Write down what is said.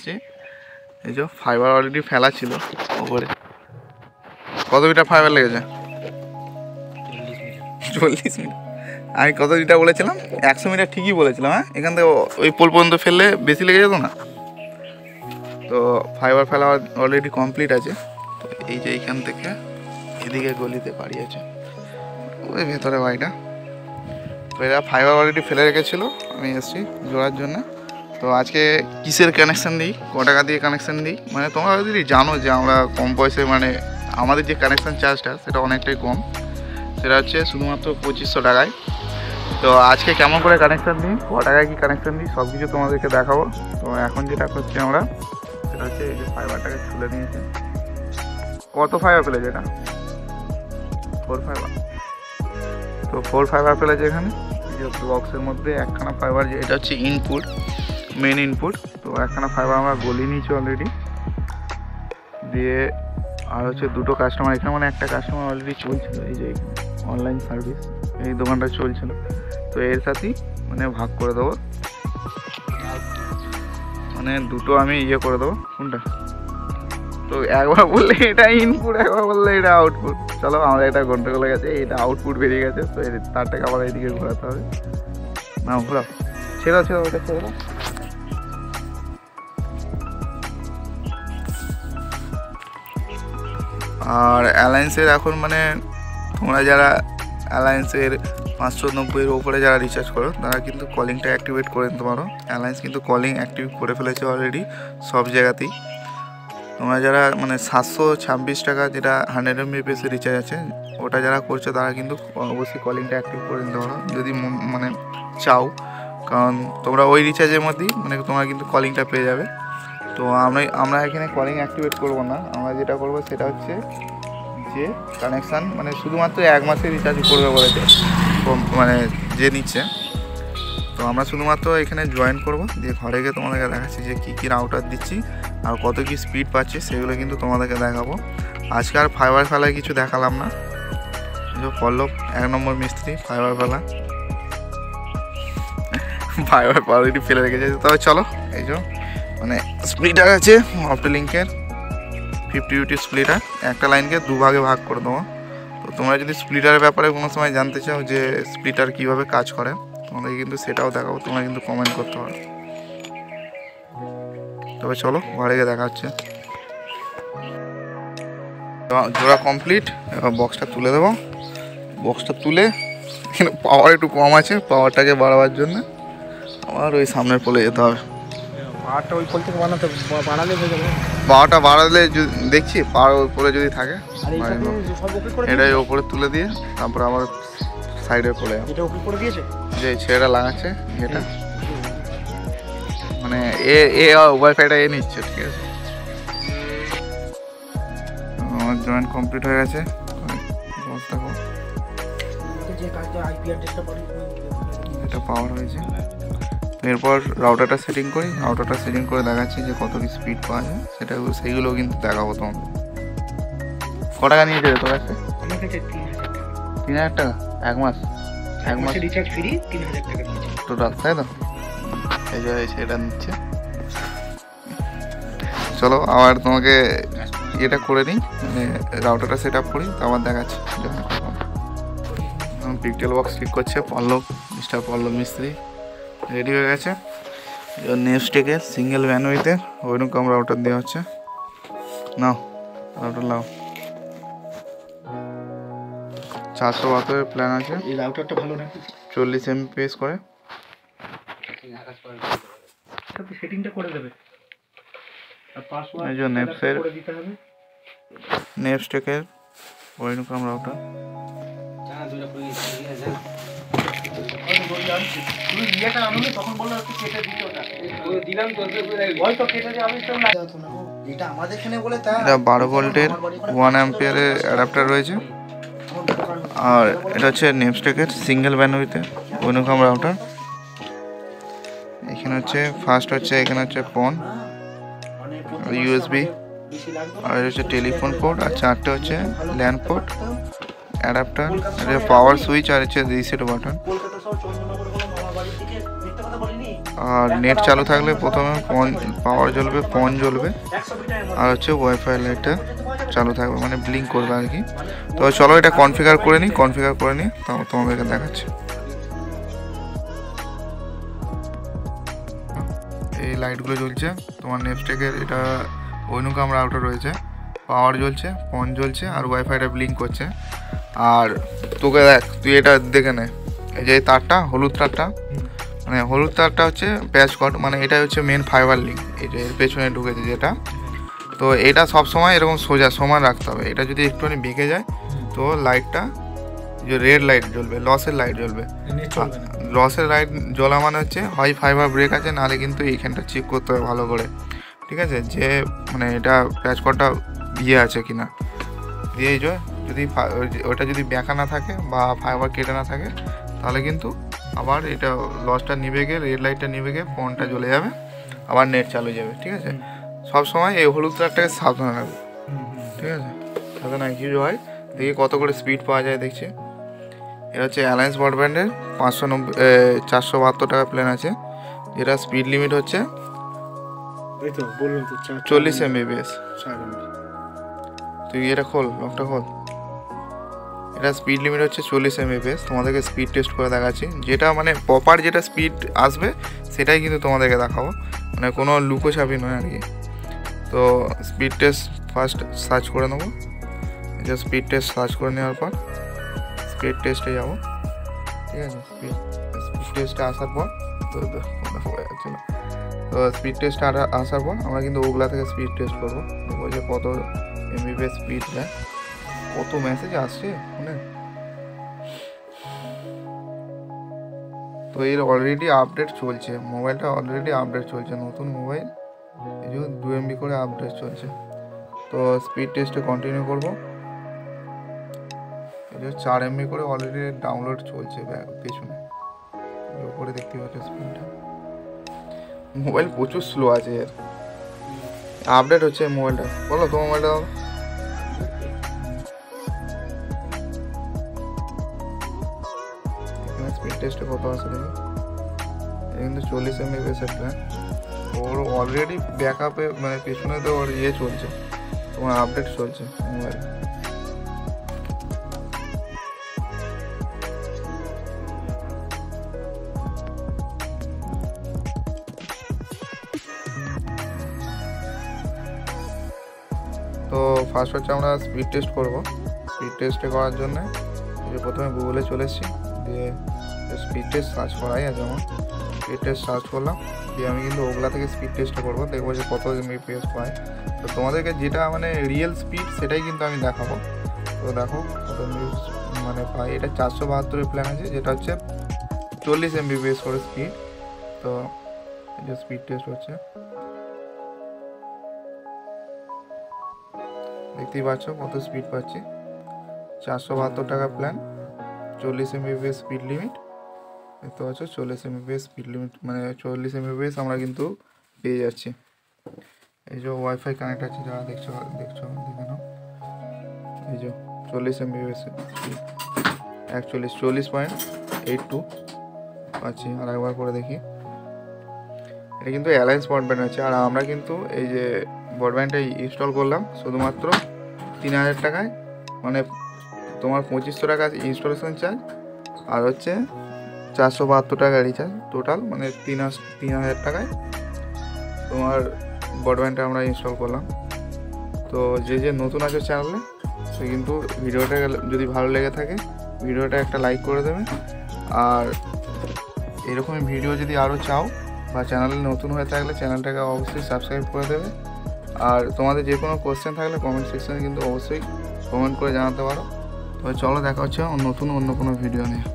এসেছি। এই যে ফাইবার অলরেডি ফেলা ছিল ওপরে। কত মিটার ফাইবার লেগেছে? 40 মিটার। আমি কত মিটার বলেছিলাম? 100 মিটার ঠিকই বলেছিলাম। হ্যাঁ, এখান থেকে ওই পোল পর্যন্ত ফেললে বেশি লেগে যেত না? তো ফাইবার ফেলা অলরেডি কমপ্লিট আছে। তো এই যে এইখান থেকে এদিকে গলিতে বাড়ি আছে, ওই ভেতরে বাড়িটা। তো এরা ফাইবার অলরেডি ফেলে রেখেছিলো, আমি এসেছি জোড়ার জন্য। তো আজকে কিসের কানেকশান দিই, ক টাকা দিয়ে কানেকশান দিই, মানে তোমরা যদি জানো যে আমরা কম পয়সায়, মানে আমাদের যে কানেকশান চার্জটা সেটা অনেকটাই কম, সেটা হচ্ছে শুধুমাত্র 2500 টাকায়। তো আজকে কেমন করে কানেকশান দিই, ক টাকায় কী কানেকশান দিই, সব কিছু তোমাদেরকে দেখাবো। তো এখন যেটা করছি আমরা, সেটা হচ্ছে এই যে ফাইবারটাকে তুলে নিয়েছে। কত ফাইবার ফেলেছে এটা? 4 ফাইবার। তো 4 ফাইবার ফেলেছে এখানে। যে বক্সের মধ্যে একখানা ফাইবার, যে এটা হচ্ছে ইনপুট, মেন ইনপুট। তো একখানা ফাইবার আমরা গলিয়ে নিয়েছি অলরেডি। দিয়ে আর হচ্ছে দুটো কাস্টমার এখানে, মানে একটা কাস্টমার অলরেডি চলছিল, এই যে এখানে অনলাইন সার্ভিস, এই দোকানটা চলছিল। তো এর সাথেই মানে ভাগ করে দেবো, মানে দুটো আমি ইয়ে করে দেবো। কোনটা? তো একবার বললে এটা ইনপুট, একবার বললে এটা আউটপুট। চলো, আমাদের একটা গন্ডগোল গেছে, এটা আউটপুট বেরিয়ে গেছে। তো তারটাকে আবার এইদিকে ঘোরাতে হবে। না ঘোরাও, ছেড়ে ওটা ছেড়ে দাও। আর অ্যালায়েন্সের এখন মানে তোমরা যারা অ্যালায়েন্সের 590-এর ওপরে যারা রিচার্জ করো, তারা কিন্তু কলিংটা অ্যাক্টিভেট করে নিতে পারো। অ্যালায়েন্স কিন্তু কলিং অ্যাক্টিভ করে ফেলেছে অলরেডি সব জায়গাতেই। তোমরা যারা মানে 726 টাকা, যেটা 100 MB রিচার্জ আছে, ওটা যারা করছো তারা কিন্তু অবশ্যই কলিংটা অ্যাক্টিভ করে নিতে পারো যদি মানে চাও। কারণ তোমরা ওই রিচার্জের মধ্যেই মানে তোমরা কিন্তু কলিংটা পেয়ে যাবে। তো আমরা এখানে কলিং অ্যাক্টিভেট করব না। আমরা যেটা করব সেটা হচ্ছে যে কানেকশান মানে শুধুমাত্র 1 মাসের রিচার্জ করবে বলেছে মানে যে নিচ্ছে। তো আমরা শুধুমাত্র এখানে জয়েন করব, দিয়ে ঘরে গিয়ে তোমাদেরকে দেখাচ্ছি যে কী রাউটার দিচ্ছি আর কত কি স্পিড পাচ্ছি, সেগুলো কিন্তু তোমাদেরকে দেখাবো। আজকে আর ফাইবার ফেলায় কিছু দেখালাম না। যে পল্লব 1 নম্বর মিস্ত্রি, ফাইবার ফেলা, ফাইবার অলরেডি ফেলে রেখেছে। তবে চলো, এই যে মানে স্প্লিটার আছে অপটোলিঙ্কের 50-50 স্প্লিটার, একটা লাইনকে দুভাগে ভাগ করে দেবো। তো তোমরা যদি স্প্লিটারের ব্যাপারে কোনো সময় জানতে চাও যে স্প্লিটার কীভাবে কাজ করে, তোমাদের কিন্তু সেটাও দেখাবো, তোমরা কিন্তু কমেন্ট করতে পারো। তবে চলো, ঘরে গিয়ে দেখা হচ্ছে। জোড়া কমপ্লিট, এবার বক্সটা তুলে দেবো। বক্সটা তুলে এখানে পাওয়ার একটু কম আছে, পাওয়ারটাকে বাড়াবার জন্য আবার ওই সামনের পোলে যেতে হবে। পাওয়ারটা ওই পোল থেকে বাড়ালে হয়ে যাবে। পাওয়ারটা বাড়ালে দেখছি পাওয়ার উপরে যদি থাকে, এটাই ওপরে তুলে দিয়ে তারপর আবার সাইডে পড়ে যাবে। এটা ওকে করে দিয়েছে যে ছেলেটা লাগাচ্ছে এটা, মানে এ ওয়াইফাইটা এ নিচ্ছে, ঠিক আছে। আমার জয়েন্ট কমপ্লিট হয়ে গেছে। এটা পাওয়ার হয়েছে। এরপর রাউটারটা সেটিং করি, রাউটারটা সেটিং করে দেখাচ্ছি যে কত কি স্পিড পাওয়া যায়, সেইগুলো কিন্তু দেখাবো তোমাদের। ক টাকা নিয়েছে তোর কাছে? 3000 টাকা 1 মাস? 1 মাস রিচার্জ ফ্রি 3000 টাকা টোটাল, তাই তো? এই যে সেটা নিচ্ছে। চলো আবার তোমাকে এটা করে নিই, মানে রাউটারটা সেট আপ করি, তো আবার দেখাচ্ছি। পিকটেল বক্স ঠিক করছে পল্লব, মিস্টার পল্লব মিস্ত্রি, রেডি হয়ে গেছে। নেক্সটেকে সিঙ্গেল ব্যান্ডউইথের ওইরকম রাউটার দেওয়া হচ্ছে। নাও রাউটার লাও, 400 ওয়াটের প্ল্যান আছে। এই রাউটারটা ভালো নাকি? 40 MPS করে। সেটিংটা করে দেবে। আর পাসওয়ার্ড এই যে নেপসের করে দিতে হবে। নেক্সটেকের ওইরকম রাউটার। এটা 12 ভোল্টের 1 অ্যাম্পিয়ারের অ্যাডাপ্টার রয়েছে। আর এটা হচ্ছে নেপসটেকের সিঙ্গেল ব্যান্ডউইথের ওইরকম রাউটার। এখানে হচ্ছে ফার্স্ট হচ্ছে, এখানে হচ্ছে ফোন, ইউএসবি, আর হচ্ছে টেলিফোন পোর্ট, আর 4টে হচ্ছে ল্যান্ড পোর্ট, অ্যাডাপ্টার, এটা পাওয়ার সুইচ, আর হচ্ছে রিসেট বাটন। আর নেট চালু থাকলে প্রথমে পাওয়ার জ্বলবে, পন জ্বলবে, আর হচ্ছে ওয়াইফাই লাইটটা চালু থাকবে, মানে ব্লিঙ্ক করবে আর কি। তো চলো এটা কনফিগার করে নিই, তোমাদেরকে দেখাচ্ছি। এই লাইটগুলো জ্বলছে, তোমার নেপস্টেকের এটা ওইনুকাম রাউটার রয়েছে, পাওয়ার জ্বলছে, পন জ্বলছে, আর ওয়াইফাইটা ব্লিঙ্ক করছে। আর তোকে দেখ, তুই এটা দেখে নে, এই যে তারটা, হলুদ তারটা, মানে হলুদ তারটা হচ্ছে প্যাচ কট, মানে এটা হচ্ছে মেন ফাইবার লিঙ্ক, এই যে এর পেছনে ঢুকেছে যেটা। তো এটা সবসময় এরকম সোজা সমান রাখতে হবে, এটা যদি একটুখানি বেঁকে যায় তো লাইটটা যে রেড লাইট জ্বলবে, লসের লাইট জ্বলবে। লসের লাইট জ্বলা মানে হচ্ছে হয় ফাইবার ব্রেক আছে, নাহলে কিন্তু এইখানটা চেক করতে হবে ভালো করে, ঠিক আছে, যে মানে এটা প্যাচ কটটা ইয়ে আছে কিনা। দিয়ে যদি ওটা যদি ব্যাঁকা না থাকে বা ফাইবার কেটে না থাকে, তাহলে কিন্তু আবার এটা লসটা নিভে গিয়ে, রেড লাইটটা নিভে গিয়ে ফোনটা জ্বলে যাবে, আবার নেট চালু যাবে, ঠিক আছে। সবসময় এই হলুদ তারটাকে সাবধানে রাখবে, ঠিক আছে, সাবধানে কিছু হয়। দেখি কত করে স্পিড পাওয়া যায় দেখছি। এটা হচ্ছে অ্যালায়েন্স ব্রডব্যান্ডের 472 টাকা প্ল্যান আছে, যেটা স্পিড লিমিট হচ্ছে 40 Mbps। তুই এটা খোল, লকটা খোল। এটা স্পিড লিমিট হচ্ছে 40 Mbps। তোমাদেরকে স্পিড টেস্ট করে দেখাচ্ছি, যেটা মানে প্রপার যেটা স্পিড আসবে সেটাই কিন্তু তোমাদেরকে দেখাবো, মানে কোনো লুকোছাপি নয় আর কি। তো স্পিড টেস্ট ফার্স্ট সার্চ করে নেবো, এটা স্পিড টেস্ট সার্চ করে নেওয়ার পর স্পিড টেস্টে যাবো, ঠিক আছে। স্পিড টেস্টে আসার পর তো স্পিড টেস্টে আসার পর আমরা কিন্তু ওগুলা থেকে স্পিড টেস্ট করবো, দেখবো যে কত Mbps স্পিড দেয়, কত মেসেজ আসছে মানে। তো এর অলরেডি আপডেট চলছে, মোবাইলটা অলরেডি আপডেট চলছে, নতুন মোবাইল, এই যে 2 MB করে আপডেট চলছে। তো স্পিড টেস্টে কন্টিনিউ করবো। এই যে 4 MB করে অলরেডি ডাউনলোড চলছে পেছনে, উপরে দেখতে পাচ্ছ স্পিডটা। মোবাইল প্রচুর স্লো আছে এর, আপডেট হচ্ছে মোবাইলটা। বলো তোমার মোবাইলটা দাও। এখানে স্পিড টেস্টে কত আছে দেখি, কিন্তু 40 Mbps এর প্ল্যান। ওর অলরেডি ব্যাকআপে মানে পেছনে তো ওর ইয়ে চলছে, তোমার আপডেট চলছে মোবাইল। তো ফার্স্ট হচ্ছে আমরা স্পিড টেস্ট করব। স্পিড টেস্টে করার জন্য যে প্রথমে গুগলে চলে এসেছি, দিয়ে স্পিড টেস্ট সার্চ করাই আছে আমার। স্পিড টেস্ট সার্চ করলাম, দিয়ে আমি কিন্তু ওগুলা থেকে স্পিড টেস্টটা করবো, দেখবো যে কত Mbps পায়। তো তোমাদেরকে যেটা মানে রিয়েল স্পিড সেটাই কিন্তু আমি দেখাবো। তো দেখো কত মানে পাই। এটা 472 প্ল্যান আছে, যেটা হচ্ছে 40 Mbps করে স্পিড। তো এই যে স্পিড টেস্ট হচ্ছে, দেখতেই পাচ্ছ কত স্পিড পাচ্ছি। 472 টাকা প্ল্যান, 40 Mbps স্পিড লিমিট, দেখতে পাচ্ছ 40 Mbps স্পিড লিমিট, মানে 40 Mbps আমরা কিন্তু পেয়ে যাচ্ছি। এই যে ওয়াইফাই কানেক্ট আছে, যারা দেখছো দেখে নাও, এই যে 40 Mbps স্পিড, 40.82 পাচ্ছি। আর একবার করে দেখি, এটা কিন্তু অ্যালায়েন্স ব্রডব্যান্ড আছে। আর আমরা কিন্তু এই যে ব্রডব্যান্ডটা ইনস্টল করলাম শুধুমাত্র 3000 টাকায়, মানে তোমার 2500 টাকা ইনস্টলেশন চার্জ, আর হচ্ছে 472 টাকা রিচার্জ, টোটাল মানে 3000 টাকায় তোমার ব্রডব্যান্ডটা আমরা ইনস্টল করলাম। তো যে নতুন আছে চ্যানেলে, সে কিন্তু ভিডিওটা যদি ভালো লেগে থাকে ভিডিওটা একটা লাইক করে দেবে। আর এরকমই ভিডিও যদি আরও চাও বা চ্যানেলে নতুন হয়ে থাকলে চ্যানেলটাকে অবশ্যই সাবস্ক্রাইব করে দেবে। আর তোমাদের যে কোনো কোয়েশ্চেন থাকলে কমেন্ট সেকশনে কিন্তু অবশ্যই কমেন্ট করে জানাতে পারো। তো চলো দেখা হচ্ছে অন্য কোনো ভিডিও নিয়ে।